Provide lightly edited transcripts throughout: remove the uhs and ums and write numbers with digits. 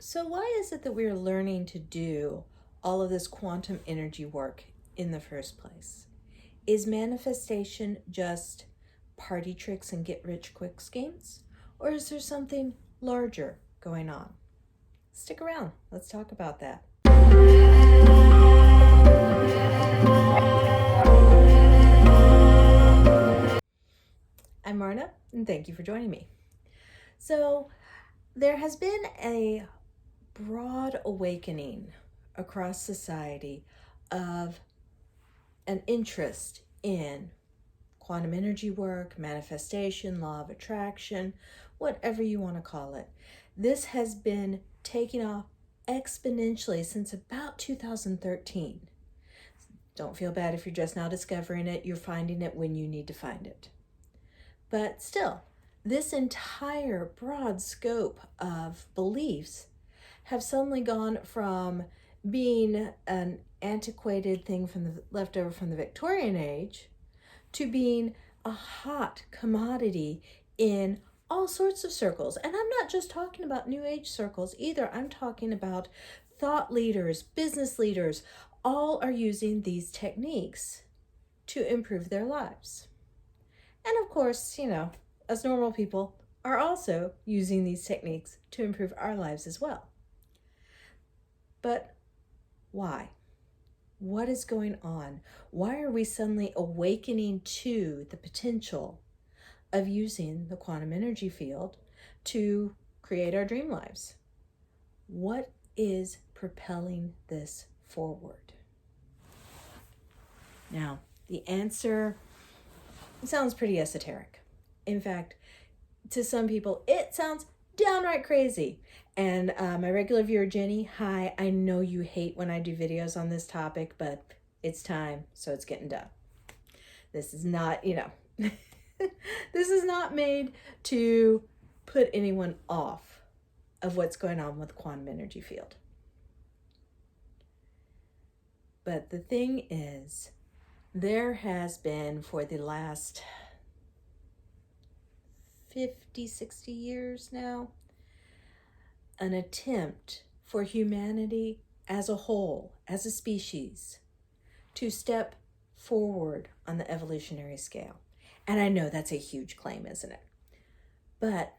So why is it that we are learning to do all of this quantum energy work in the first place? Is manifestation just party tricks and get-rich-quick schemes? Or is there something larger going on? Stick around. Let's talk about that. I'm Marna, and thank you for joining me. So, there has been a broad awakening across society of an interest in quantum energy work, manifestation, law of attraction, whatever you want to call it. This has been taking off exponentially since about 2013. Don't feel bad if you're just now discovering it. You're finding it when you need to find it. But still, this entire broad scope of beliefs have suddenly gone from being an antiquated thing left over from the Victorian age to being a hot commodity in all sorts of circles. And I'm not just talking about New Age circles either. I'm talking about thought leaders, business leaders, all are using these techniques to improve their lives. And of course, as normal people are also using these techniques to improve our lives as well. But why? What is going on? Why are we suddenly awakening to the potential of using the quantum energy field to create our dream lives? What is propelling this forward? Now, the answer sounds pretty esoteric. In fact, to some people, it sounds downright crazy. And my regular viewer, Jenny, hi, I know you hate when I do videos on this topic, but it's time, so it's getting done. This is not, this is not made to put anyone off of what's going on with the quantum energy field. But the thing is, there has been for the last 50, 60 years now, an attempt for humanity as a whole, as a species, to step forward on the evolutionary scale. And I know that's a huge claim, isn't it? But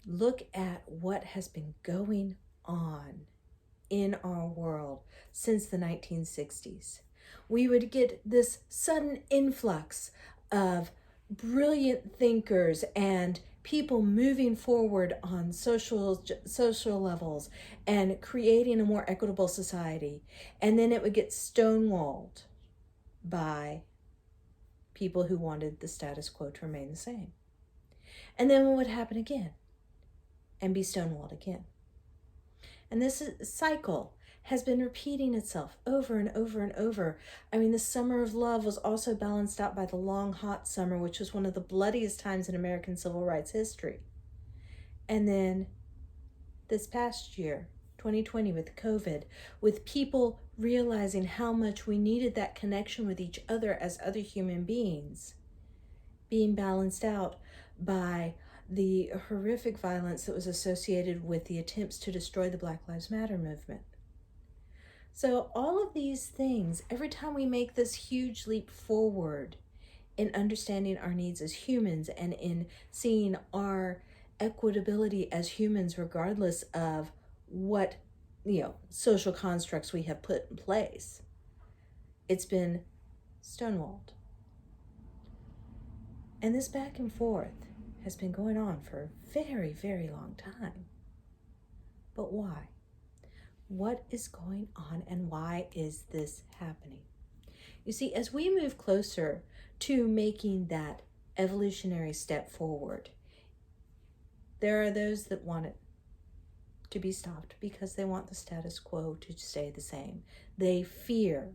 look at what has been going on in our world since the 1960s. We would get this sudden influx of brilliant thinkers and people moving forward on social levels and creating a more equitable society. And then it would get stonewalled by people who wanted the status quo to remain the same. And then what would happen again and be stonewalled again. And this cycle has been repeating itself over and over and over. I mean, the summer of love was also balanced out by the long, hot summer, which was one of the bloodiest times in American civil rights history. And then this past year, 2020, with COVID, with people realizing how much we needed that connection with each other as other human beings, being balanced out by the horrific violence that was associated with the attempts to destroy the Black Lives Matter movement. So all of these things, every time we make this huge leap forward in understanding our needs as humans and in seeing our equitability as humans, regardless of what, social constructs we have put in place, it's been stonewalled. And this back and forth has been going on for a very, very long time. But why? What is going on and why is this happening? You see, as we move closer to making that evolutionary step forward, there are those that want it to be stopped because they want the status quo to stay the same. They fear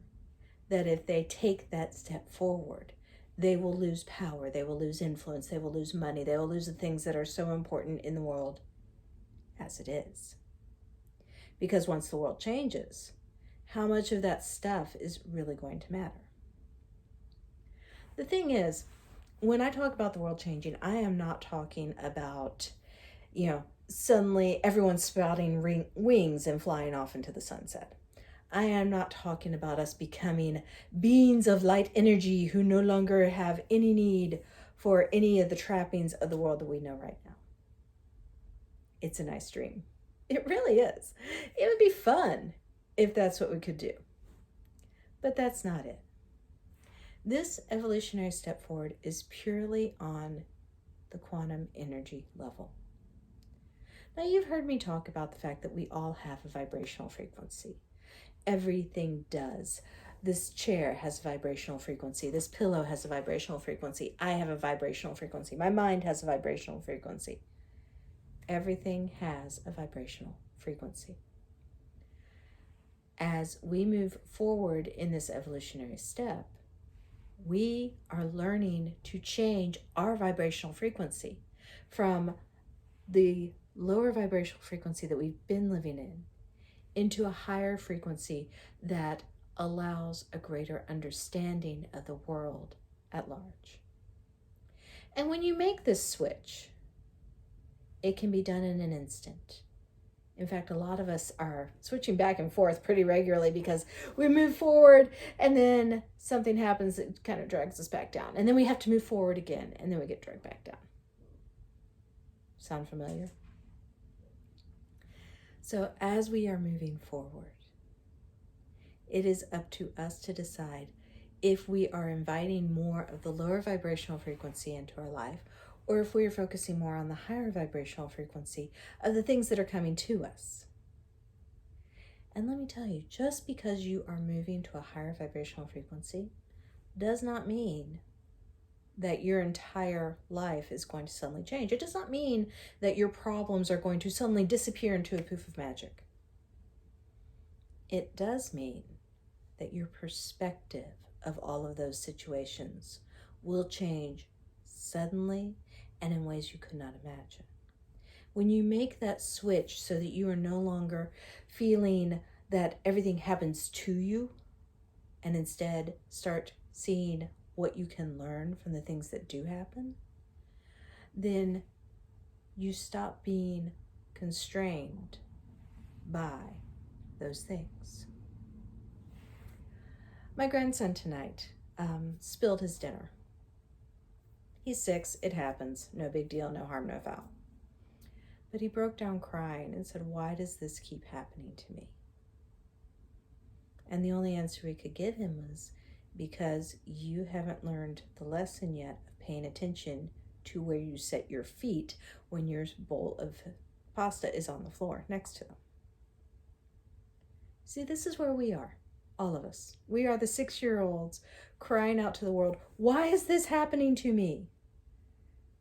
that if they take that step forward, they will lose power, they will lose influence, they will lose money, they will lose the things that are so important in the world as it is. Because once the world changes, how much of that stuff is really going to matter? The thing is, when I talk about the world changing, I am not talking about, suddenly everyone's sprouting wings and flying off into the sunset. I am not talking about us becoming beings of light energy who no longer have any need for any of the trappings of the world that we know right now. It's a nice dream. It really is. It would be fun if that's what we could do. But that's not it. This evolutionary step forward is purely on the quantum energy level. Now, you've heard me talk about the fact that we all have a vibrational frequency. Everything does. This chair has a vibrational frequency. This pillow has a vibrational frequency. I have a vibrational frequency. My mind has a vibrational frequency. Everything has a vibrational frequency. As we move forward in this evolutionary step, we are learning to change our vibrational frequency from the lower vibrational frequency that we've been living in into a higher frequency that allows a greater understanding of the world at large. And when you make this switch, it can be done in an instant. In fact, a lot of us are switching back and forth pretty regularly because we move forward and then something happens that kind of drags us back down. And then we have to move forward again and then we get dragged back down. Sound familiar? So as we are moving forward, it is up to us to decide if we are inviting more of the lower vibrational frequency into our life, or if we are focusing more on the higher vibrational frequency of the things that are coming to us. And let me tell you, just because you are moving to a higher vibrational frequency does not mean that your entire life is going to suddenly change. It does not mean that your problems are going to suddenly disappear into a poof of magic. It does mean that your perspective of all of those situations will change suddenly and in ways you could not imagine. When you make that switch so that you are no longer feeling that everything happens to you and instead start seeing what you can learn from the things that do happen, then you stop being constrained by those things. My grandson tonight spilled his dinner. He's 6, it happens, no big deal, no harm, no foul. But he broke down crying and said, "Why does this keep happening to me?" And the only answer we could give him was, because you haven't learned the lesson yet of paying attention to where you set your feet when your bowl of pasta is on the floor next to them. See, this is where we are, all of us. We are the 6-year-olds crying out to the world, "Why is this happening to me?"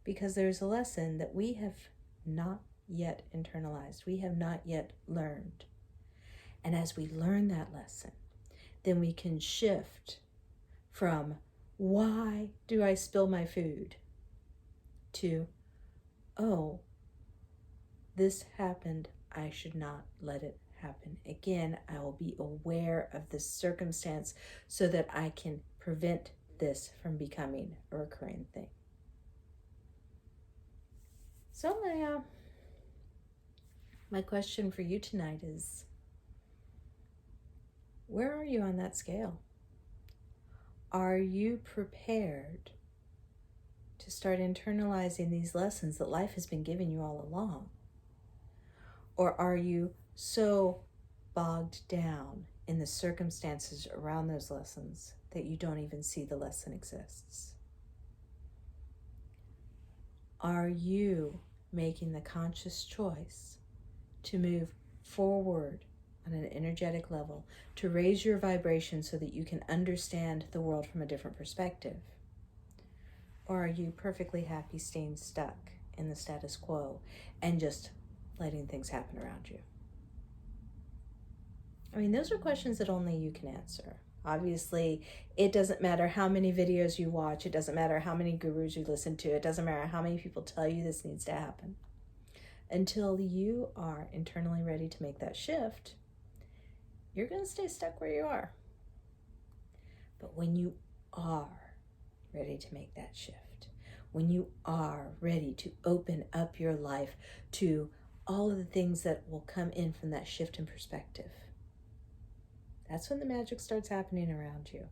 Because there's a lesson that we have not yet internalized. We have not yet learned. And as we learn that lesson, then we can shift from "Why do I spill my food?" to "Oh, this happened. I should not let it happen again. I will be aware of this circumstance so that I can prevent this from becoming a recurring thing." So my question for you tonight is, where are you on that scale? Are you prepared to start internalizing these lessons that life has been giving you all along? Or are you so bogged down in the circumstances around those lessons that you don't even see the lesson exists? Are you making the conscious choice to move forward on an energetic level, to raise your vibration so that you can understand the world from a different perspective? Or are you perfectly happy staying stuck in the status quo and just letting things happen around you? I mean, those are questions that only you can answer. Obviously, it doesn't matter how many videos you watch. It doesn't matter how many gurus you listen to. It doesn't matter how many people tell you this needs to happen. Until you are internally ready to make that shift, you're going to stay stuck where you are. But when you are ready to make that shift, when you are ready to open up your life to all of the things that will come in from that shift in perspective. That's when the magic starts happening around you.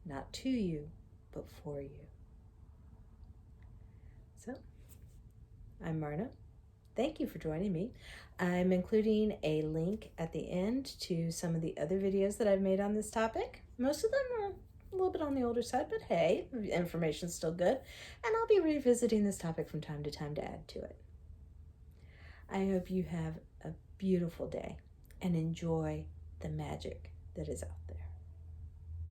Not to you, but for you. So, I'm Marna. Thank you for joining me. I'm including a link at the end to some of the other videos that I've made on this topic. Most of them are a little bit on the older side, but hey, information's still good. And I'll be revisiting this topic from time to time to add to it. I hope you have a beautiful day and enjoy the magic that is out there.